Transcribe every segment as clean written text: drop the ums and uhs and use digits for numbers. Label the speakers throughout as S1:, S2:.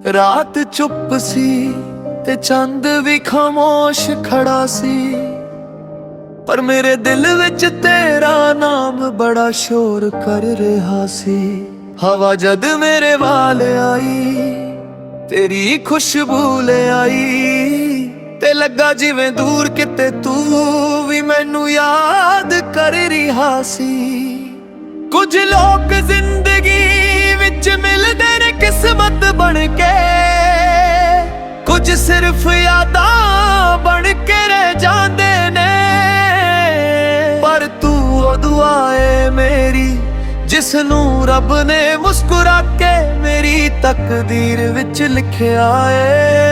S1: रात चुप सी ते चंद भी खामोश खड़ा सी, पर मेरे दिल विच तेरा नाम बड़ा शोर कर रहा सी। हवा जद मेरे वाल आई तेरी खुशबू ले आई, ते लगा जिवें दूर किते तू भी मैनू याद कर रहा सी। कुछ लोग जिंदगी विच मिलदे ने किस्मत बन के, कुछ सिर्फ यादां बन के रह जांदे ने। पर तू ओ दुआ है मेरी जिसनू रब ने मुस्कुरा के मेरी तकदीर विच लिखिया है।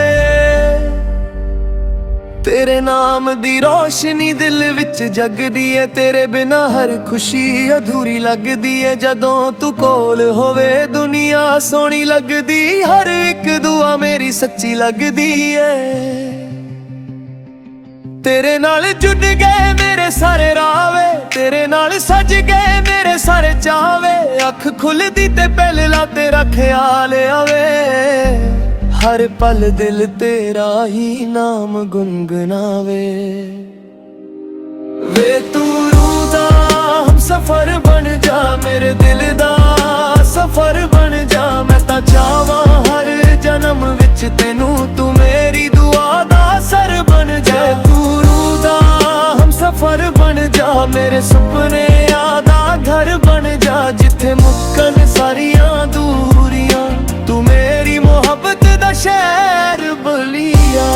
S1: तेरे नाम दी रोशनी दिल विच जगदी है, तेरे बिना हर खुशी अधूरी लगदी है। जदों तू कोल होवे दुनिया सोहनी लगदी, हर एक दुआ मेरी सच्ची लगदी है। तेरे नाल जुड़ गए मेरे सारे रावे, तेरे नाल सज गए मेरे सारे चावे। अख खुलदी ते पहला तेरा ख्याल आवे, हर पल दिल तेरा ही नाम गुनगुनावे। वे तू रूदा हम सफर बन जा, मेरे दिल दा सफर बन जा। मैं तां चाहवां हर जन्म विच तेनू, तू मेरी दुआ दा सर बन जा। तू रूदा हम सफर बन जा, मेरे सुपने आदा घर बन जा। जिथे मुक्कन सारियां दूरियां, तू मेरी मोहब्बत दा शहर बलिया।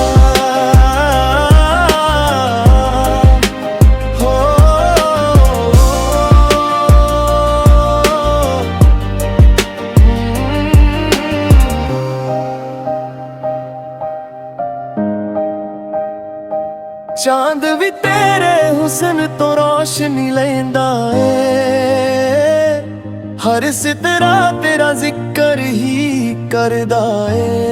S1: हो चांद भी तेरे हुस्न तो रोशनी लैंदा है, हर सितरा तेरा जिक्र ही करदा है।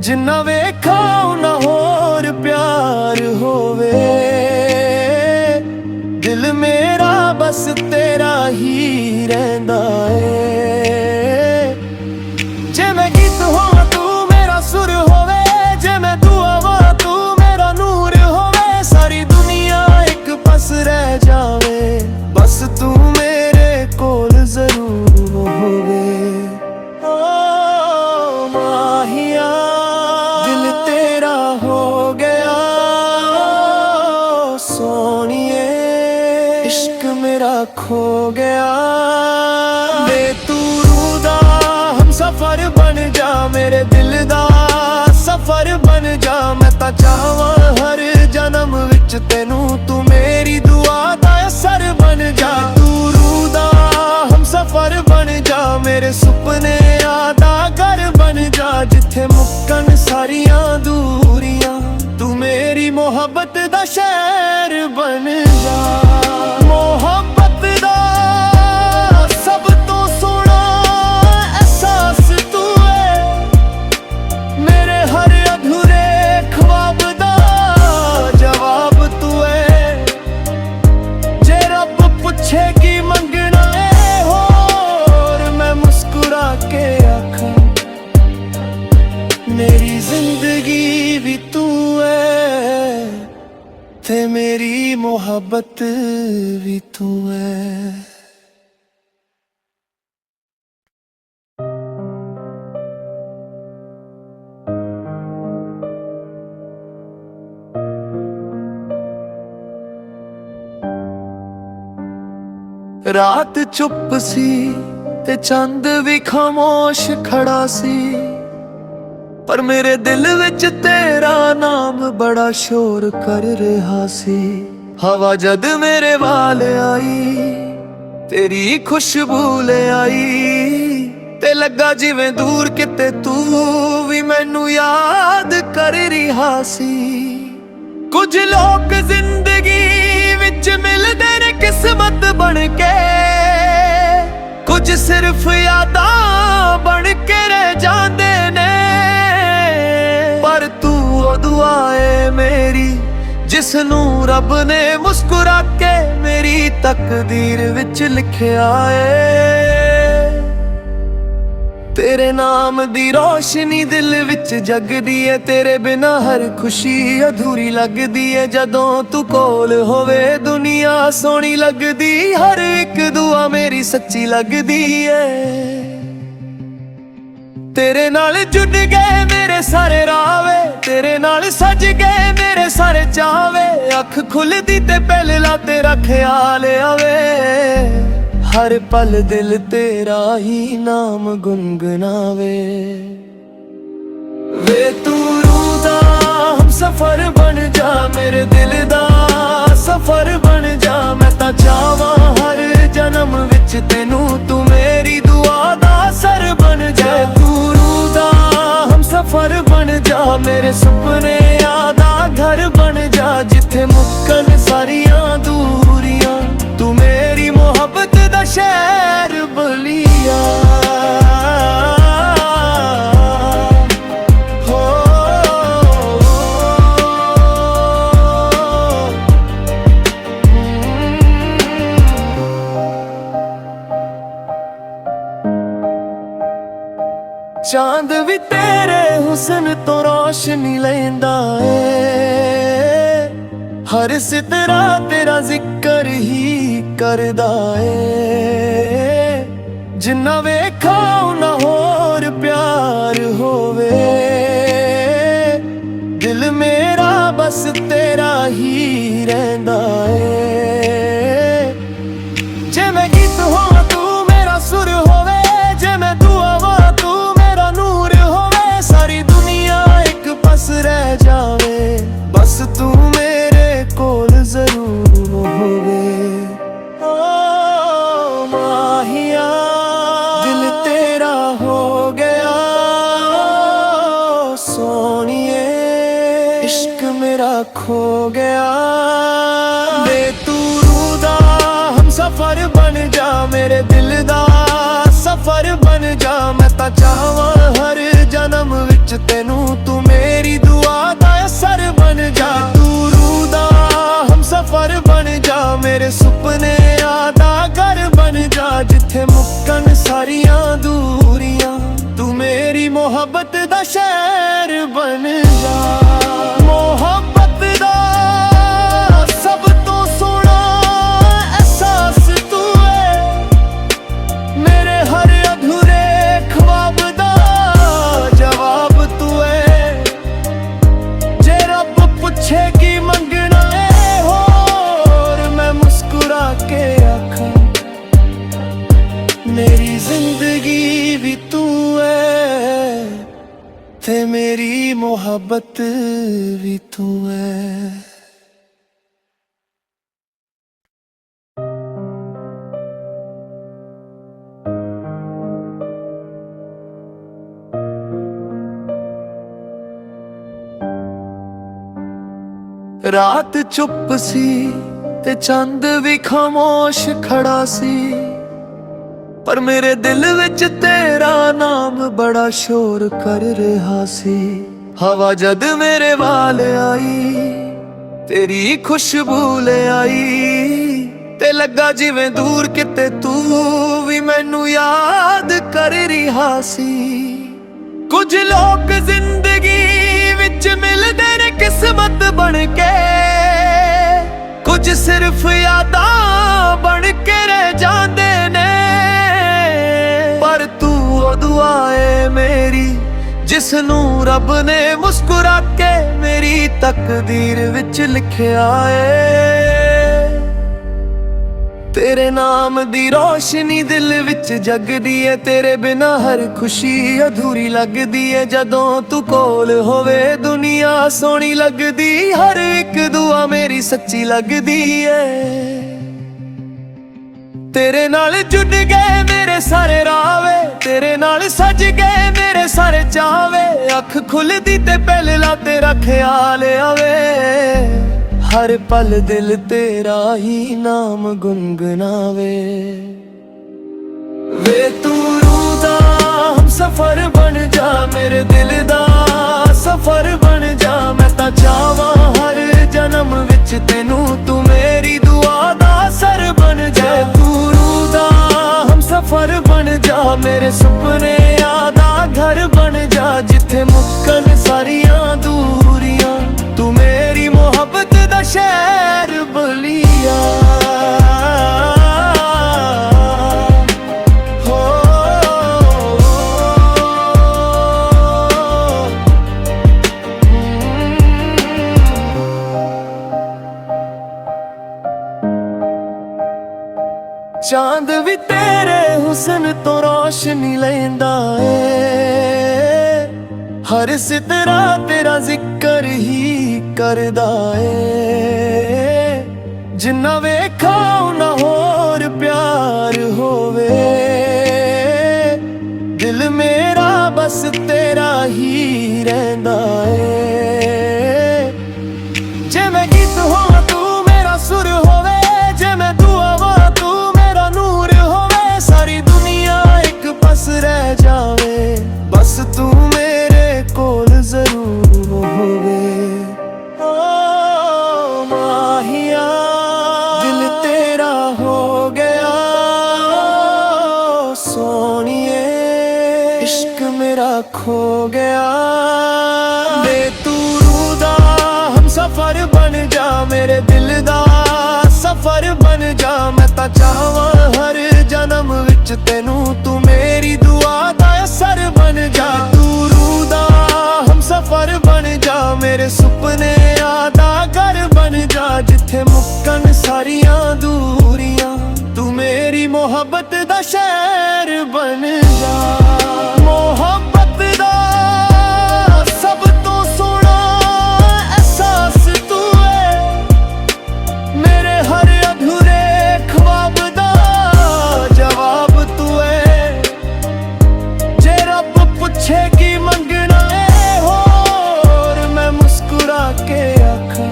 S1: जिन्ना वेखा उन्ना होर प्यार होवे, दिल मेरा बस तेरा ही रहंदा है। जे मैं गीत होवां तू मेरा सुर होवे, जे मैं दुआ होवां तू मेरा नूर होवे। सारी दुनिया एक पास रह जावे, बस तू मेरे कोल जरूर होवे। ओ माहिया दिल तेरा हो गया, सोनिए इश्क मेरा खो गया। वे तू रूदा हम सफर बन जा, मेरे दिल दा सफर बन जा। मैं तां चाहवां हर जन्म विच तेनू, तू मेरी दुआ दा असर बन जा। तू रूदा हम सफर बन जा, मेरे सुपने आदा घर बन जा। जिथे मुक्कन सारियां दूरियां, तू मेरी मोहब्बत दा शहर बन जा। मोहब्बत दा सब तो सोहना एहसास तू है, मेरे हर अधूरे ख्वाब दा जवाब तू है। जे रब पूछे की मंगना है होर, मैं मुस्कुरा के आखां मेरी जिंदगी भी तू है, ते मेरी मोहब्बत भी तू है। रात चुप सी ते चंद भी खामोश खड़ा सी, पर मेरे दिल विच तेरा नाम बड़ा शोर कर रहा सी। हवा जद मेरे वाल आई तेरी खुशबू ले आई, ते लगा जिवें दूर किते तू भी मैनू याद कर रहा सी। कुछ लोग जिंदगी विच मिलदे ने किस्मत बन के, कुछ सिर्फ यादां बन के रह जांदे ने। पर तू ओ दुआ है मेरी जिसनू रब ने मुस्कुरा के मेरी तकदीर विच लिखिया है। तेरे नाम दी रोशनी दिल विच जगदी है, तेरे बिना हर खुशी अधूरी लगदी है। जदों तू कोल होवे दुनिया सोहनी लगदी, हर एक दुआ मेरी सच्ची लगदी है। तेरे नाल जुड़ गए मेरे सारे रावे, तेरे नाल सज गए मेरे सारे चावे। अख खुलदी ते पहला तेरा ख्याल आवे, हर पल दिल तेरा ही नाम गुनगुनावे। वे तू रूह दा हम सफर बन जा, मेरे दिल दा सफर बन जा। मैं तां चाहवां हर जन्म विच तेनू, तू मेरी दुआ दा सर बन जा। तू रूह दा हम सफर बन जा, मेरे सुपने दा घर बन जा। जिथे मुक्कन सारियां दूरियां, तू मेरी मोहब्बत दा शहर बलिया। हो चांद भी तेरे हुस्न तो रोशनी लैंदा है, हर सितरा तेरा जिक्र ही करदा है। जिन्ना वेखा उन्ना होर प्यार होवे, दिल मेरा बस तेरा ही रहंदा है। जे मैं गीत होवां तू मेरा सुर होवे, जे मैं दुआ वां तू मेरा नूर होवे। सारी दुनिया एक पास रह जावे, बस तू मेरे कोल जरूर होवे। ओ माहिया दिल तेरा हो गया, सोनिए इश्क मेरा खो गया। वे तू रूह दा हम सफर बन जा, मेरे दिल दा सफर बन जा। मैं तां चाहवां हर जन्म विच तेनू, तू मेरी दुआ दा असर बन जा। तू रूह दा हम सफर बन जा, मेरे सुपने दा घर बन जा। जिथे मुक्कन सारियां दूरियां, तू मेरी मोहब्बत दा शहर बन जा। मोहब्बत दा सब तो सोहना एहसास तू है, मेरे हर अधूरे ख्वाब दा जवाब तू है। जे रब पूछे की मंगना है होर, मैं मुस्कुरा के आखां मेरी जिंदगी भी तू है, ते मेरी मोहब्बत भी तू है। रात चुप सी ते चंद भी खामोश खड़ा सी, पर मेरे दिल विच तेरा नाम बड़ा शोर कर रहा सी। हवा जद मेरे वाल आई, तेरी खुशबू ले आई, ते लगा जिवें दूर किते तू भी मैनू याद कर रहा सी। कुछ लोग जिंदगी विच मिलदे ने किस्मत बन के, कुछ सिर्फ यादां बन के रह जांदे ने। पर तू ओ दुआ है मेरी, जिसनू रब ने मुस्कुरा के मेरी तकदीर विच लिखिया है। तेरे नाम दी रोशनी दिल विच जगदी है, तेरे बिना हर खुशी अधूरी लगदी है। जदों तू कोल होवे दुनिया सोहनी लगदी, हर एक दुआ मेरी सच्ची लगदी है। तेरे नाल जुड़ गए मेरे सारे रावे, तेरे नाल सज गए मेरे सारे चावे। अख खुलदी ते पहला तेरा ख्याल आवे, हर पल दिल तेरा ही नाम गुनगुनावे। वे तू रूह दा हम सफर बन जा, मेरे दिल दा सफर बन जा। मैं तां चाहवां हर जन्म विच तेनू, तू मेरी दुआ दा सर बन जा। तू रूह दा हम सफर बन जा, मेरे सुपने चांद भी तेरे हुस्न तो रोशनी लैंदा ए, हर सितरा तेरा जिक्र ही करदा ए। जिन्ना वेखा उन्ना होर प्यार होवे, दिल मेरा बस तेरा ही रहिंदा ए। जे मैं गीत होवां तू मेरा सुर होवे, जे मैं दुआ वां तू मेरा नूर होवे। सारी दुनिया एक पास रह जावे, बस तू मेरे कोल जरूर होवे। ओ माहिया दिल तेरा हो गया, सोनिए इश्क मेरा खो गया। वे तू रूदा हम सफर बन जा, मेरे दिल दा सफर बन जा। मैं तां चाहवां हर जन्म विच तेनू, तू मेरी दुआ दा असर बन जा। तू रूदा हम सफर बन जा, मेरे सुपने आदा घर बन जा। जिथे मुक्कन सारियां दूरियां, तू मेरी मोहब्बत दा शहर बन जा। मोहब्बत दा सब तो सोना एहसास तू है, मेरे हर अधूरे ख्वाब दा जवाब तू है। जे रब पूछे की मंगना है होर, मैं मुस्कुरा के आखां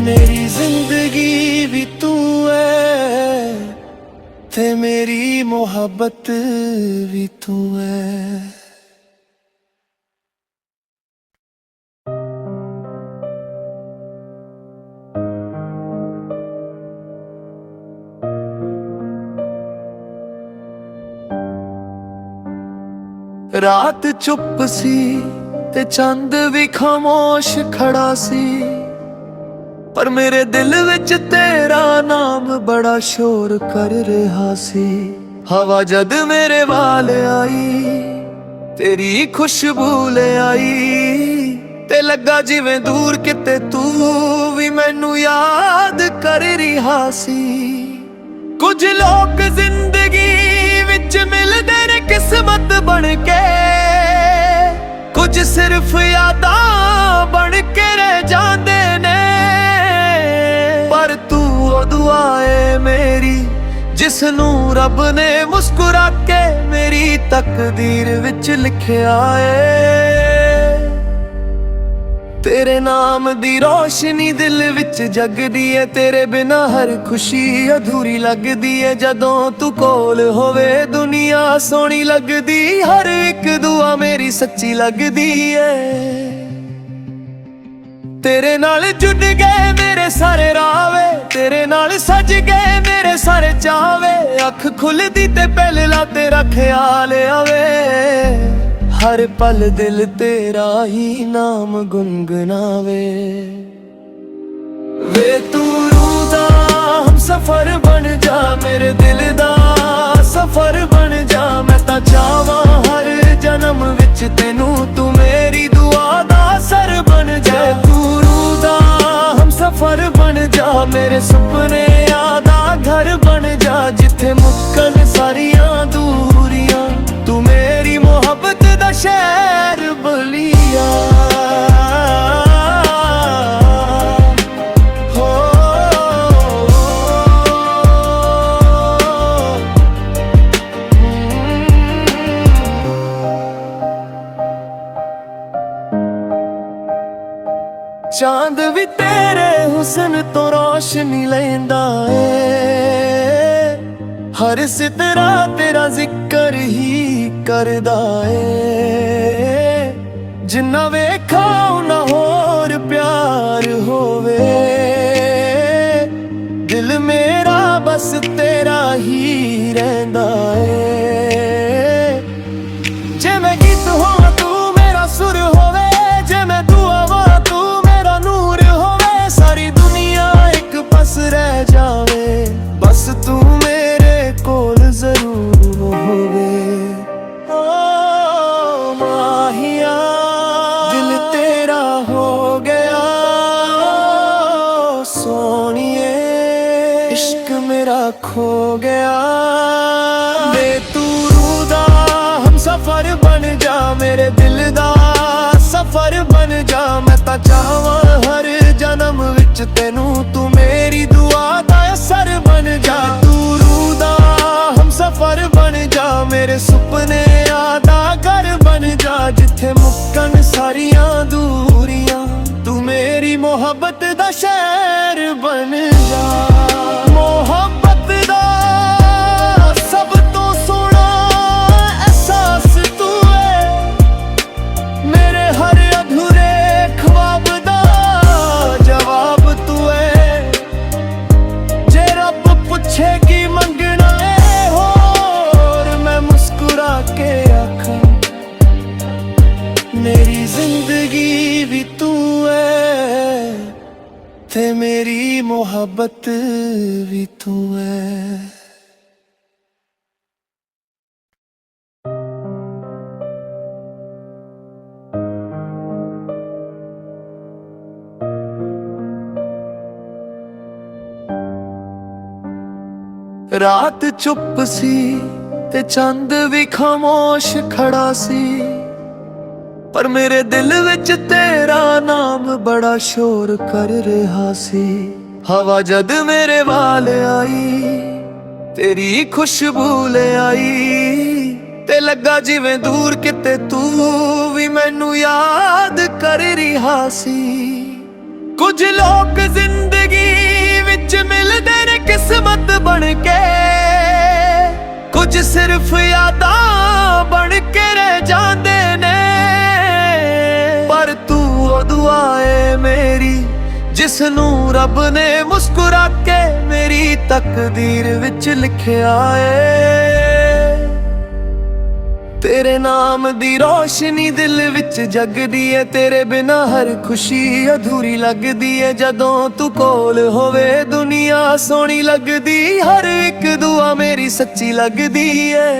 S1: मेरी जिंदगी भी तू है, ते मेरी मोहब्बत भी तू है। रात चुप सी ते चंद भी खामोश खड़ा सी, पर मेरे दिल विच तेरा नाम बड़ा शोर कर रहा सी। हवा जद मेरे वाल आई, तेरी खुशबू ले आई, ते लगा जिवें दूर किते तू भी मैनू याद कर रहा सी। कुछ लोग जिंदगी विच मिलदे ने किस्मत बन के, कुछ सिर्फ यादां बन के रह जांदे ने। पर तू ओ दुआ है मेरी, जिसनू रब ने मुस्कुरा के मेरी तकदीर विच लिखिया है। तेरे नाम दी रोशनी दिल विच जगदी है, तेरे बिना हर खुशी अधूरी लगदी है। जदों तू कोल होवे दुनिया सोहनी लगदी, हर एक दुआ मेरी सच्ची लगदी है। तेरे नाल जुड़ गए मेरे सारे रावे, तेरे नाल सज गए मेरे सारे चावे। अख खुलदी ते पहला तेरा ख्याल आवे, हर पल दिल तेरा ही नाम गुनगुनावे। वे तू रूदा हम सफर बन जा, मेरे दिल दा सफर बन जा। मैं तां चाहवां हर जन्म विच तेनू, तू मेरी दुआ दा असर बन जा। तू रूदा हम सफर बन जा, मेरे सुपने आदा घर बन जा। जिथे मुक्कन सारियां दूरियां, तू मेरी मोहब्बत दा शहर बलिया। हो चांद भी तेरे हुस्न तो रोशनी लैंदा ए, हर सितरा तेरा जिक्र ही करदा ए। जिन्ना वेखा उन्ना होर प्यार होवे, दिल मेरा बस तेरा ही रहिंदा ए। जे मैं गीत होवां तू मेरा सुर होवे, जे मैं दुआ वां तू मेरा नूर होवे। सारी दुनिया एक पास रह जावे, बस तू मेरे कोल जरूर होवे। ओ माहिया दिल तेरा हो गया, सोनिए इश्क मेरा खो गया। वे तू रूदा हम सफर बन जा, मेरे दिल दा सफर बन जा। मैं तां चाहवां हर जन्म विच तेनू, तू मेरी दुआ दा असर बन जा। तू रूदा हम सफर बन जा, मेरे सुपने आदा घर बन जा। जिथे मुक्कन सारियां दूरियां, तू मेरी मोहब्बत दा शहर बन जा। मोहब्बत दा सब तो सोना एहसास तू है, मेरे हर अधूरे ख्वाब दा जवाब तू है। जे रब पूछे की मंगना है होर, मैं मुस्कुरा के आखां मेरी जिंदगी भी तू है, ते मेरी मोहब्बत भी तू है। रात चुप सी ते चंद भी खामोश खड़ा सी, पर मेरे दिल विच तेरा नाम बड़ा शोर कर रहा सी। हवा जद मेरे वाल आई, तेरी खुशबू ले आई, ते लगा जिवें दूर किते तू भी मैनू याद कर रहा सी। कुछ लोग जिंदगी विच मिलदे ने किस्मत बन के, कुछ सिर्फ यादां बन के रह जांदे ने। पर तू ओ दुआ है मेरी, जिसनू रब ने मुस्कुरा के मेरी तकदीर विच लिखिया है। तेरे नाम दी रोशनी दिल विच जगदी है, तेरे बिना हर खुशी अधूरी लगदी है। जदों तू कोल होवे दुनिया सोहनी लगदी, हर एक दुआ मेरी सच्ची लगदी है।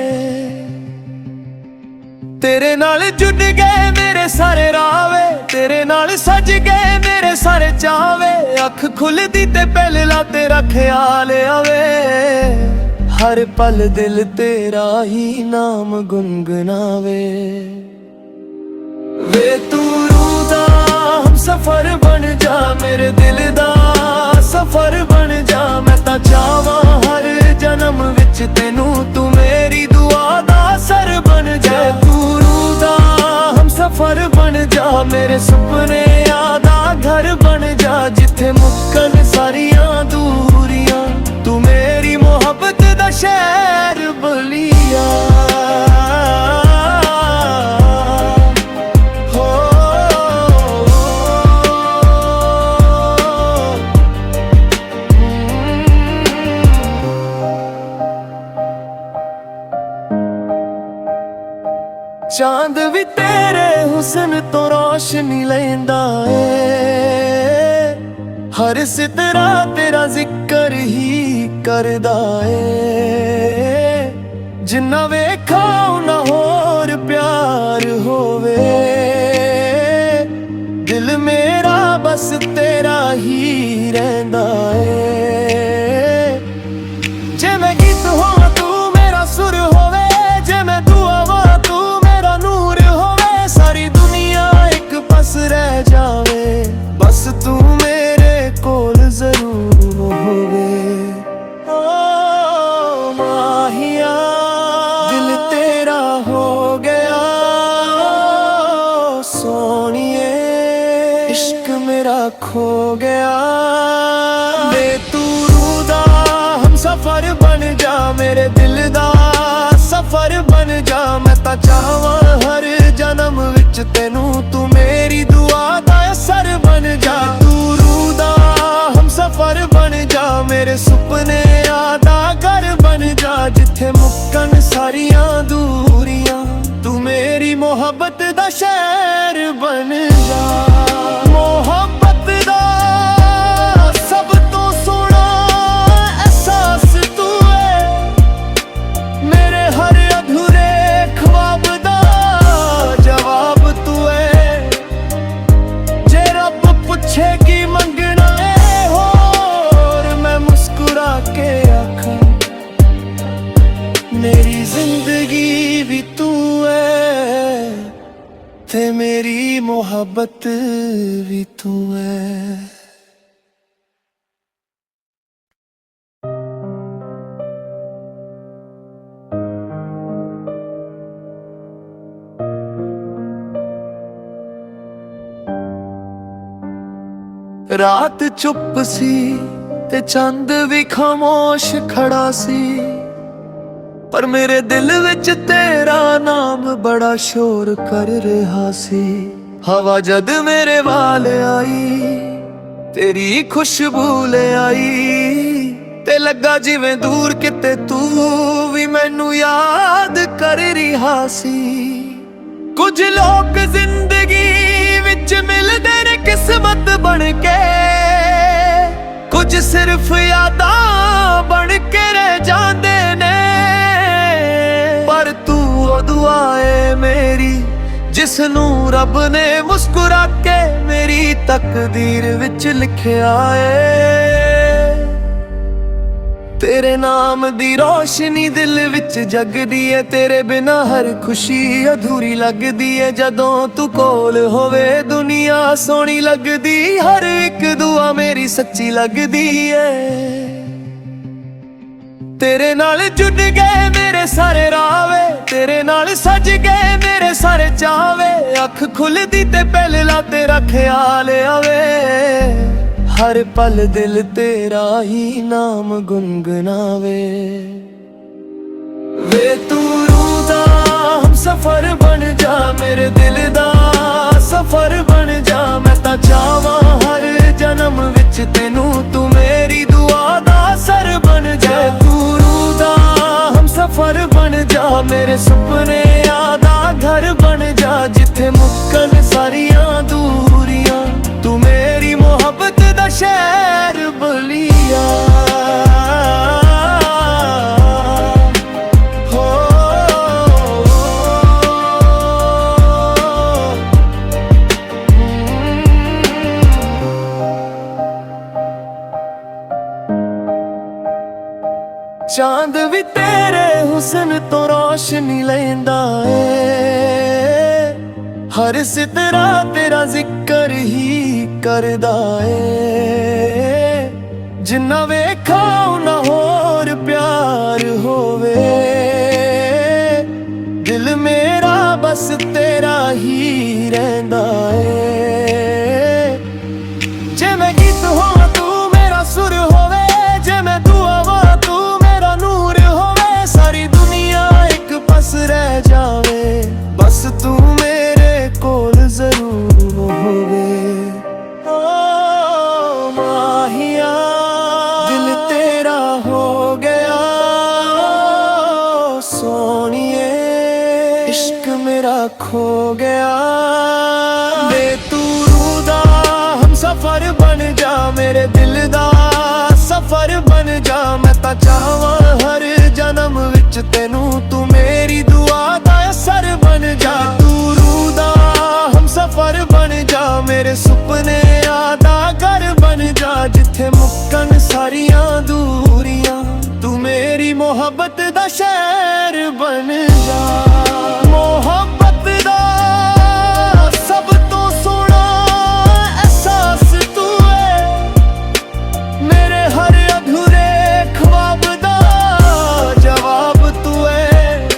S1: तेरे नाल जुड़ गए मेरे सारे रावे, तेरे नाल सज गए मेरे सारे चावे। अख खुलदी ते पहला तेरा ख्याल आवे, हर पल दिल तेरा ही नाम गुनगुनावे। वे तू रूदा हम सफर बन जा, मेरे दिल दा सफर बन जा। मैं तां चाहवां हर जन्म विच तेनू, तू मेरी दुआ दा असर बन जा। तू रूदा हम सफर बन जा, मेरे सुपने आदा घर बन जा। जिथे मुक्कन सारियां दूरियां, तू मेरी मोहब्बत दा शहर बलिया। चांद भी तेरे हुस्न तो रोशनी लैंदा है, हर सितरा तेरा जिक्र ही करदा है। जिन्ना वेखा उन्ना होर प्यार होवे, दिल मेरा बस तेरा ही रहंदा है। जे मैं गीत होवां तू मेरा सुर होवे, जे मैं दुआ तू मेरा नूर होवे। सारी दुनिया एक पास रह जावे, बस तू मेरे कोल जरूर होवे। ओ माहिया दिल तेरा हो गया, सोनिए इश्क मेरा खो गया। वे तू रूदा हम सफर बन जा, मेरे दिल दा सफर बन जा। मैं तां चाहवां हर जन्म विच तेनू, तू मेरी दुआ दा असर बन जा। तू रूदा हम सफर बन जा, मेरे सुपने आदा घर बन जा। जिथे मुक्कन सारियां दूरियां, तू मेरी मोहब्बत दा शहर बन जा। मोहब्बत दा सब तो सोना एहसास तू है, मेरे हर अधूरे ख्वाब दा जवाब तू है। जे रब पूछे की मंगना है होर, मैं मुस्कुरा के आखां मोहब्बत भी तू है। रात चुप सी ते चंद भी खामोश खड़ा सी, पर मेरे दिल विच तेरा नाम बड़ा शोर कर रहा सी। हवा जद मेरे वाल आई तेरी खुशबू ले आई, ते लगा जिवें दूर किते तू भी मैनू याद कर रहा सी। कुछ लोग जिंदगी विच मिलदे ने किस्मत बन के, कुछ सिर्फ यादां बन के रह जांदे ने। पर तू ओ दुआ है मेरी जिसनू रब ने मुस्कुरा के मेरी तकदीर विच लिखिया है। तेरे नाम दी रोशनी दिल विच जगदी है, तेरे बिना हर खुशी अधूरी लगदी है। जदों तू कोल होवे दुनिया सोहनी लगदी, हर एक दुआ मेरी सच्ची लगदी है। तेरे नाल जुड़ गए मेरे सारे रावे, तेरे नाल सज गए मेरे सारे चावे। अख खुलदी ते पहला तेरा ख्याल आवे, हर पल दिल तेरा ही नाम गुनगुनावे। वे तू रूदा हम सफर बन जा, मेरे दिल दा सफर बन जा। मैं तां चाहवां हर जन्म विच तेनू, तू मेरी दुआ दा सर बन जा। तू रूदा हम सफर बन जा, मेरे सुपने आदा घर बन जा। जिथे मुक्कन सारियां दूरियां, तू मेरी मोहब्बत दा शहर बलिया। चांद भी तेरे हुस्न तो रोशनी लैंदा है, हर सितरा तेरा जिक्र ही करदा है। जिन्ना वेखा उन्ना होर प्यार होवे, दिल मेरा बस तेरा ही रहिंदा है। जे मैं गीत होवां तू मेरा सुर होवे, जे मैं दुआ होवां तू मेरा नूर होवे। सारी दुनिया एक पास रह जावे, बस तू मेरे कोल जरूर होवे। ओ माहिया दिल तेरा हो गया, सोनिए इश्क मेरा खो गया। वे तू रूदा हम सफर बन जा, मेरे दिल दा सफर बन जा। मैं तां चाहवां हर जन्म विच तेनू, तू मेरी दुआ दा असर बन जा। तू रूदा हम सफर बन जा, मेरे सुपने आदा घर बन जा। जिथे मुक्कन सारियां दूरियां, तू मेरी मोहब्बत दा शहर बन जा। मोहब्बत दा सब तो सोहना एहसास तू है, मेरे हर अधूरे ख्वाब दा जवाब तू है।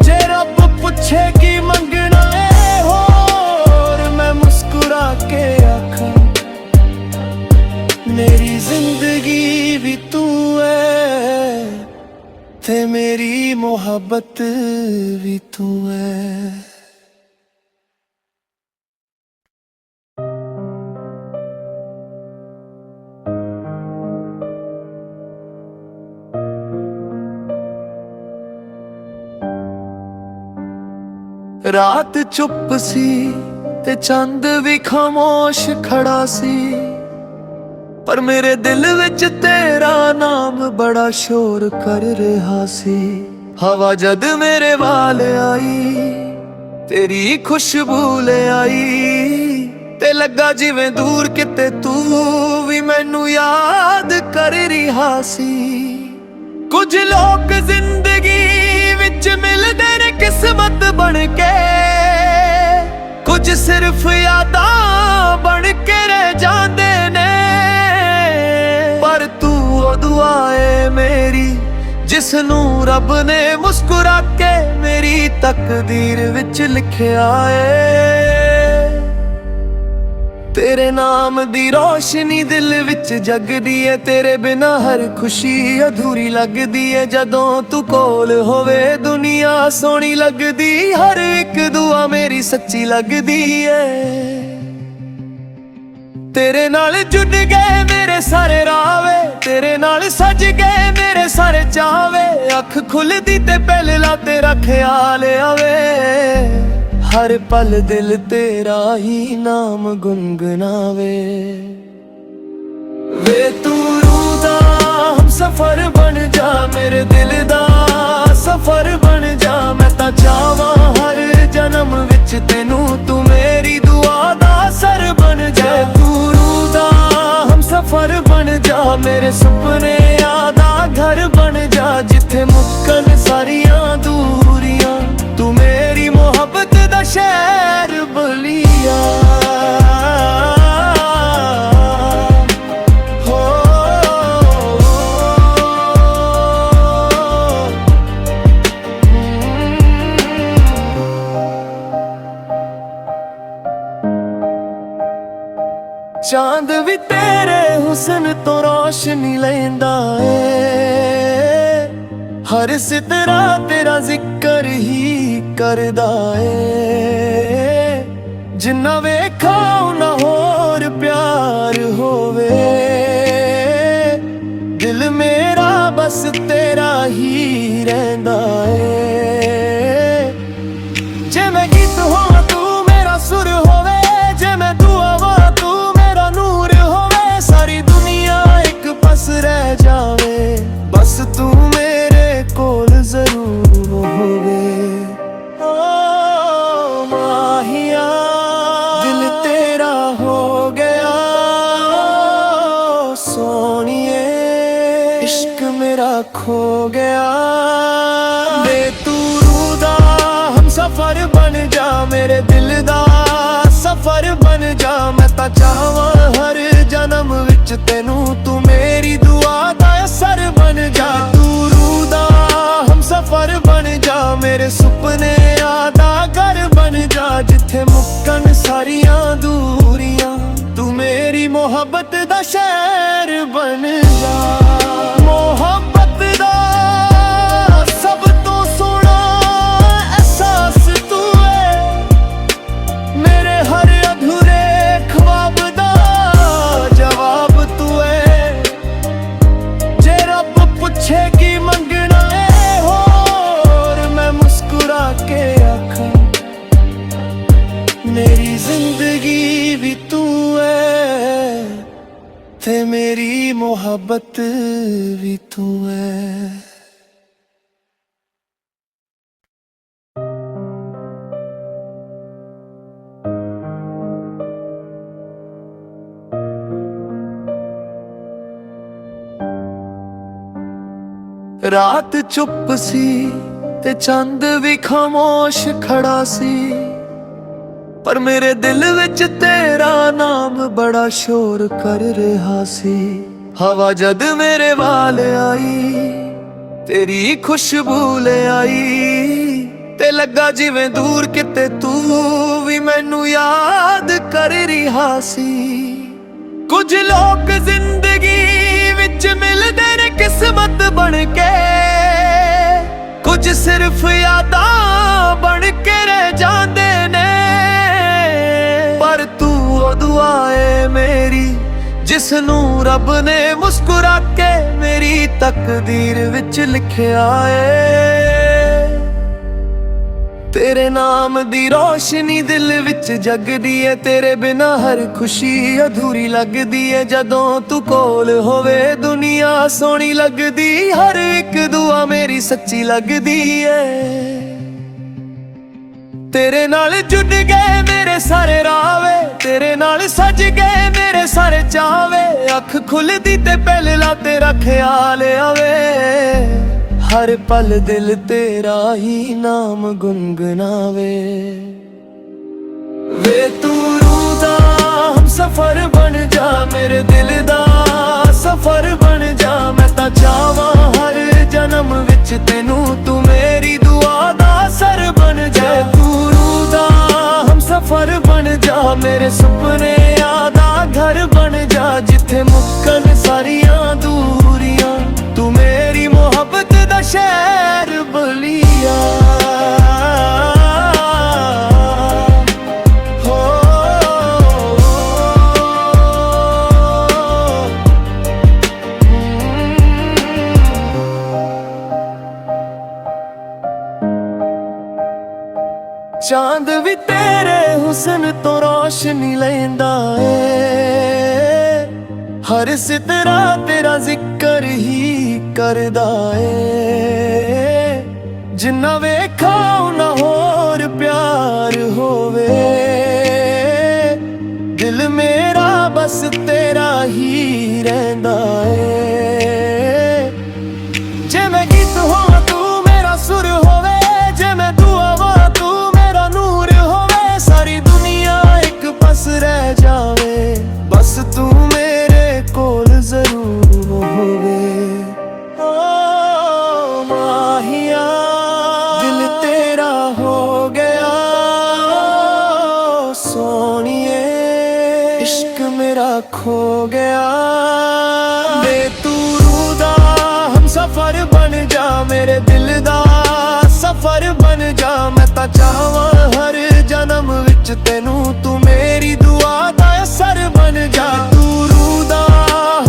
S1: जे रब पूछे की मंगना है होर, मैं मुस्कुरा के आखा मेरी जिंदगी भी तू है, ते मेरी मोहब्बत भी तू है। रात चुप सी ते चंद भी खामोश खड़ा सी, पर मेरे दिल विच तेरा नाम बड़ा शोर कर रहा सी। हवा जद मेरे वाल आई तेरी खुशबू ले आई, ते लगा जिवें दूर किते तू भी मैनू याद कर रहा सी। कुछ लोग जिंदगी विच मिलदे ने किस्मत बन के, कुछ ਕੁਝ ਸਿਰਫ ਯਾਦਾਂ ਬਣ ਕੇ ਰਹਿ ਜਾਂਦੇ ਨੇ। ਪਰ ਤੂੰ ਉਹ ਦੁਆ ਏ ਮੇਰੀ ਜਿਸ ਨੂੰ ਰੱਬ ਨੇ ਮੁਸਕਰਾ ਕੇ ਮੇਰੀ ਤਕਦੀਰ ਵਿੱਚ ਲਿਖਿਆ ਏ। ਤੇਰੇ ਨਾਮ ਦੀ ਰੋਸ਼ਨੀ ਦਿਲ ਵਿੱਚ ਜਗਦੀ ਏ, ਤੇਰੇ ਬਿਨਾ ਹਰ ਖੁਸ਼ੀ ਅਧੂਰੀ ਲੱਗਦੀ ਏ। ਜਦੋਂ ਤੂੰ ਕੋਲ ਹੋਵੇ ਦੁਨੀਆ ਸੋਹਣੀ ਲੱਗਦੀ, ਹਰ ਇੱਕ ਦੁਆ ਮੇਰੀ ਸੱਚੀ ਲੱਗਦੀ ਏ। ਤੇਰੇ ਨਾਲ ਜੁੜ ਗਏ ਮੇਰੇ ਸਾਰੇ ਰਾਵੇ, ਤੇਰੇ ਨਾਲ ਸਜ ਗਏ ਮੇਰੇ ਸਾਰੇ ਚਾਵੇ। ਅੱਖ ਖੁੱਲਦੀ ਤੇ ਪਹਿਲਾ ਤੇਰਾ ਖਿਆਲ ਆਵੇ, ਹਰ ਪਲ ਦਿਲ ਤੇਰਾ ਹੀ ਨਾਮ ਗੁੰਗਨਾਵੇ। ਵੇ ਤੂੰ ਰੂਹ ਦਾ ਹਮਸਫਰ ਬਣ ਜਾ, ਮੇਰੇ ਦਿਲ ਦਾ ਸਫਰ ਬਣ ਜਾ। ਮੈਂ ਤਾਂ ਚਾਹਾਂ ਹਰ ਜਨਮ ਵਿੱਚ ਤੈਨੂੰ, ਤੂੰ ਮੇਰੀ ਦੁਆ ਦਾ ਅਸਰ ਬਣ ਜਾ। ਤੂੰ ਰੂਹ ਦਾ ਹਮਸਫਰ ਬਣ ਜਾ, ਮੇਰੇ ਸੁਪਨਿਆਂ ਦਾ ਘਰ ਬਣ ਜਾ। ਜਿੱਥੇ ਮੁੱਕਣ ਸਾਰੀਆਂ ਦੂਰੀਆਂ, ਤੂੰ ਮੇਰੀ ਮੁਹੱਬਤ ਦਾ ਸ਼ਹਿਰ ਬਲੀਆ। ਚਾਂਦ ਵੀ ਤੇਰੇ ਹੁਸਨ ਤੋਂ ਰੋਸ਼ਨੀ ਲੈਂਦਾ ਏ, ਹਰ ਸਿਤਾਰਾ ਤੇਰਾ ਜ਼ਿਕਰ ਹੀ ਕਰਦਾ ਏ। ਜਿੰਨਾ ਵੇਖਾ ਨਾ ਹੋਰ ਪਿਆਰ ਹੋਵੇ, ਦਿਲ ਮੇਰਾ ਬਸ ਤੇਰਾ ਹੀ ਰਹਿੰਦਾ ਏ। ਜੇ ਮੈਂ ਗੀਤ ਹੋਵਾਂ ਤੂੰ ਮੇਰਾ ਸੁਰ ਹੋਵੇ, ਜੇ ਮੈਂ ਦੁਆ ਵਾਂ ਤੂੰ ਮੇਰਾ ਨੂਰ ਹੋਵੇ। ਸਾਰੀ ਦੁਨੀਆ ਇੱਕ ਪਾਸ ਰਹਿ ਜਾਵੇ, ਬਸ ਤੂੰ ਮੇਰੇ ਕੋਲ ਜ਼ਰੂਰ ਹੋਵੇ। ਓ ਮਾਹੀਆ ਦਿਲ ਤੇਰਾ ਹੋ ਗਿਆ ਸੋਹਣੀਏ, ਇਸ਼ਕ ਮੇਰਾ ਖੋ ਗਿਆ। ਵੇ ਤੂੰ ਰੂਹ ਦਾ ਹਮਸਫਰ ਬਣ ਜਾ, ਮੇਰੇ ਦਿਲ ਦਾ ਸਫਰ ਬਣ ਜਾ। ਮੈਂ ਤਾਂ ਚਾਹਾਂ ਹਰ ਜਨਮ ਵਿੱਚ ਤੈਨੂੰ, ਤੂੰ ਮੇਰੀ ਦੁਆ ਦਾ ਅਸਰ ਬਣ ਜਾ। ਤੂੰ ਰੂਹ ਦਾ ਹਮਸਫਰ ਬਣ ਜਾ, ਮੇਰੇ ਸੁਪਨਿਆਂ ਦਾ ਘਰ ਬਣ ਜਾ। ਜਿੱਥੇ ਮੁੱਕਣ ਸਾਰੀਆਂ ਦੂਰੀਆਂ, ਤੂੰ ਮੇਰੀ ਮੁਹੱਬਤ ਦਾ ਸ਼ਹਿਰ ਬਣ ਜਾ। ਮੁਹੱਬਤ ਦਾ ਸਭ ਤੋਂ ਸੋਹਣਾ ਅਹਿਸਾਸ ਤੂੰ ਏ, ਮੇਰੇ ਹਰ ਅਧੂਰੇ ਖ਼ਵਾਬ ਦਾ ਜਵਾਬ ਤੂੰ ਏ। ਜੇ ਰੱਬ ਪੁੱਛੇ ਕੀ ਮੰਗਣਾ ਏ ਹੋਰ, ਮੈਂ ਮੁਸਕਰਾ ਕੇ ਆਖਾਂ ਮੇਰੀ ਜ਼ਿੰਦਗੀ ਵੀ ਤੂੰ ਏ, ਤੇ ਮੇਰੀ ਮੁਹੱਬਤ ਵੀ ਤੂੰ ਏ। ਰਾਤ ਚੁੱਪ ਸੀ ਤੇ ਚੰਦ ਵੀ ਖਾਮੋਸ਼ ਖੜਾ ਸੀ, ਪਰ ਮੇਰੇ ਦਿਲ ਵਿੱਚ ਤੇਰਾ ਨਾਮ ਬੜਾ ਸ਼ੋਰ ਕਰ ਰਿਹਾ ਸੀ। ਹਵਾ ਜਦ ਮੇਰੇ ਵਾਲ ਆਈ, ਤੇਰੀ ਖੁਸ਼ਬੂ ਲੈ ਆਈ, ਤੇ ਲੱਗਾ ਜਿਵੇਂ ਦੂਰ ਕਿਤੇ ਤੂੰ ਵੀ ਮੈਨੂੰ ਯਾਦ ਕਰ ਰਿਹਾ ਸੀ। ਕੁਝ ਲੋਕ ਜ਼ਿੰਦਗੀ ਵਿੱਚ ਮਿਲਦੇ ਨੇ ਕਿਸਮਤ ਬਣ ਕੇ, ਕੁਝ ਸਿਰਫ ਯਾਦਾਂ ਬਣ ਕੇ ਰਹਿ ਜਾਂਦੇ ਨੇ। ਪਰ ਤੂੰ ਉਹ ਦੁਆ ਏ ਮੇਰੀ ਜਿਸ ਨੂੰ ਰੱਬ ਨੇ ਮੁਸਕਰਾ ਕੇ ਮੇਰੀ ਤਕਦੀਰ ਵਿੱਚ ਲਿਖਿਆ ਏ। ਤੇਰੇ ਨਾਮ ਦੀ ਰੋਸ਼ਨੀ ਦਿਲ ਵਿੱਚ ਜਗਦੀ ਏ, ਤੇਰੇ ਬਿਨਾ ਹਰ ਖੁਸ਼ੀ ਅਧੂਰੀ ਲੱਗਦੀ ਏ। ਜਦੋਂ ਤੂੰ ਕੋਲ ਹੋਵੇ ਦੁਨੀਆ ਸੋਹਣੀ ਲੱਗਦੀ, ਹਰ ਇੱਕ ਦੁਆ ਮੇਰੀ ਸੱਚੀ ਲੱਗਦੀ ਏ। ਤੇਰੇ ਨਾਲ ਜੁੜ ਗਏ ਮੇਰੇ ਸਾਰੇ ਰਾਵੇ, ਤੇਰੇ ਨਾਲ ਸਜ ਗਏ ਮੇਰੇ ਸਾਰੇ ਚਾਵੇ। ਅੱਖ ਖੁੱਲਦੀ ਤੇ ਪਹਿਲਾ ਤੇਰਾ ਖਿਆਲ ਆਵੇ, ਹਰ ਪਲ ਦਿਲ ਤੇਰਾ ਹੀ ਨਾਮ ਗੁੰਗਨਾਵੇ। ਵੇ ਤੂੰ ਰੂਹ ਦਾ ਹਮਸਫਰ ਬਣ ਜਾ, ਮੇਰੇ ਦਿਲ ਦਾ ਸਫਰ ਬਣ ਜਾ। ਮੈਂ ਤਾਂ ਚਾਹਾਂ ਹਰ ਜਨਮ ਵਿੱਚ ਤੈਨੂੰ, ਤੂੰ ਮੇਰੀ ਦੁਆ ਦਾ ਅਸਰ ਬਣ ਜਾ। ਤੂੰ ਰੂਹ ਦਾ ਹਮਸਫਰ ਬਣ ਜਾ, ਮੇਰੇ ਸੁਪਨਿਆਂ ਦਾ ਘਰ ਬਣ ਜਾ। ਜਿੱਥੇ ਮੁੱਕਣ ਸਾਰੀਆਂ ਦੂਰੀਆਂ, ਤੂੰ ਮੇਰੀ ਮੁਹੱਬਤ ਦਾ ਸ਼ਹਿਰ ਬਲੀਆ। ਚਾਂਦ ਵੀ ਤੇਰੇ ਹੁਸਨ ਤੋਂ ਰੋਸ਼ਨੀ ਲੈਂਦਾ ਏ, ਹਰ ਸਿਤਾਰਾ ਤੇਰਾ ਜ਼ਿਕਰ ਹੀ ਕਰਦਾ ਏ। ਜਿੰਨਾ ਵੇਖਾਂ ਨਾ ਹੋਰ ਪਿਆਰ ਹੋਵੇ, ਦਿਲ ਮੇਰਾ ਬਸ ਤੇਰਾ ਹੀ ਰਹਿੰਦਾ ਏ। ਜੇ ਮੈਂ ਗੀਤ ਹੋਵਾਂ ਤੂੰ ਮੇਰਾ ਸੁਰ ਹੋਵੇ, ਜੇ ਮੈਂ ਦੁਆ ਵਾਂ ਤੂੰ ਮੇਰਾ ਨੂਰ ਹੋਵੇ। ਸਾਰੀ ਦੁਨੀਆ ਇੱਕ ਪਾਸ ਰਹਿ ਜਾਵੇ, ਬਸ ਤੂੰ ਮੇਰੇ ਕੋਲ ਜ਼ਰੂਰ ਹੋਵੇ। ਓ ਮਾਹੀਆ ਦਿਲ ਤੇਰਾ ਹੋ ਗਿਆ, ਸੋਹਣੀਏ ਇਸ਼ਕ ਮੇਰਾ ਖੋ ਗਿਆ। ਵੇ ਤੂੰ ਰੂਹ ਦਾ ਹਮਸਫਰ ਬਣ ਜਾ, ਮੇਰੇ ਦਿਲ ਦਾ ਸਫਰ ਬਣ ਜਾ। ਮੈਂ ਤਾਂ ਚਾਹਾਂ ਹਰ ਜਨਮ ਵਿੱਚ ਤੈਨੂੰ, ਤੂੰ ਮੇਰੀ ਦੁਆ ਦਾ ਅਸਰ ਬਣ ਜਾ। ਤੂੰ ਰੂਹ ਦਾ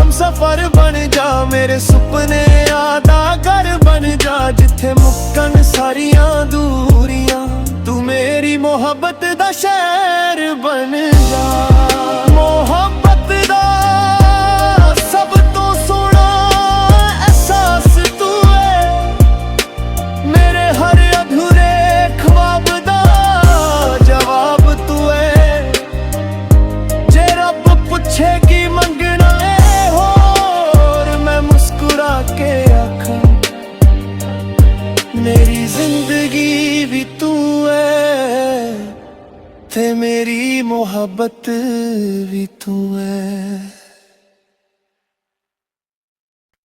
S1: ਹਮਸਫਰ ਬਣ ਜਾ, ਮੇਰੇ ਸੁਪਨਿਆਂ ਦਾ ਘਰ ਬਣ ਜਾ। ਜਿੱਥੇ ਮੁੱਕਣ ਸਾਰੀਆਂ ਦੂਰੀਆਂ, ਤੂੰ ਮੇਰੀ ਮੁਹੱਬਤ ਦਾ ਸ਼ਹਿਰ ਬਣ ਜਾ। ਮੁਹੱਬਤ ਦਾ ਸਭ ਤੋਂ ਸੋਹਣਾ ਅਹਿਸਾਸ ਤੂੰ ਏ, ਮੇਰੇ ਹਰ ਅਧੂਰੇ ख्वाब ਦਾ ਜਵਾਬ ਤੂੰ ਏ। ਜੇ ਰੱਬ ਪੁੱਛੇ ਕੀ ਮੰਗਣਾ ਏ ਹੋਰ, ਮੈਂ ਮੁਸਕਰਾ ਕੇ ਆਖਾਂ ਮੇਰੀ ਜ਼ਿੰਦਗੀ ਵੀ ਤੂੰ ਏ, ਤੇ ਮੇਰੀ ਮੁਹੱਬਤ ਵੀ ਤੂੰ ਏ।